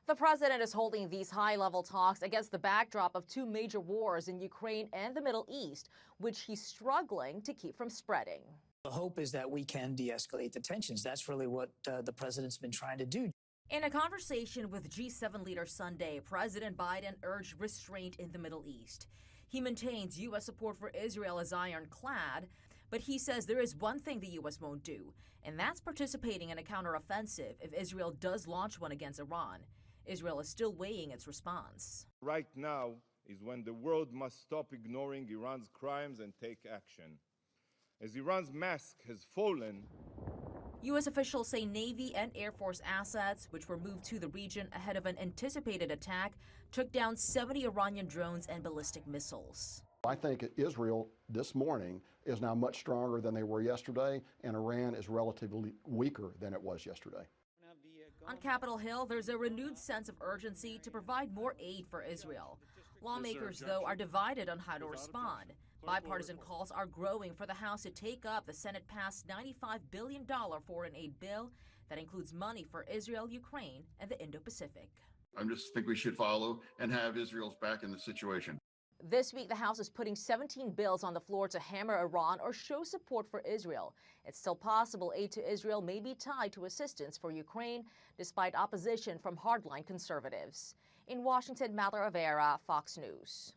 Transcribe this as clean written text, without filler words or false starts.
The president is holding these high-level talks against the backdrop of two major wars in Ukraine and the Middle East, which he's struggling to keep from spreading. The hope is that we can de-escalate the tensions. That's really what the president's been trying to do. In a conversation with G7 leaders Sunday, President Biden urged restraint in the Middle East. He maintains U.S. support for Israel is ironclad, but he says there is one thing the U.S. won't do, and that's participating in a counteroffensive if Israel does launch one against Iran. Israel is still weighing its response. Right now is when the world must stop ignoring Iran's crimes and take action. As Iran's mask has fallen, U.S. officials say Navy and Air Force assets, which were moved to the region ahead of an anticipated attack, took down 70 Iranian drones and ballistic missiles. I think Israel this morning is now much stronger than they were yesterday, and Iran is relatively weaker than it was yesterday. On Capitol Hill, there's a renewed sense of urgency to provide more aid for Israel. Lawmakers, though, are divided on how to respond. Bipartisan calls are growing for the House to take up the Senate-passed $95 billion foreign aid bill that includes money for Israel, Ukraine, and the Indo-Pacific. I just think we should follow and have Israel's back in the situation. This week, the House is putting 17 bills on the floor to hammer Iran or show support for Israel. It's still possible aid to Israel may be tied to assistance for Ukraine, despite opposition from hardline conservatives. In Washington, Mallory Rivera, Fox News.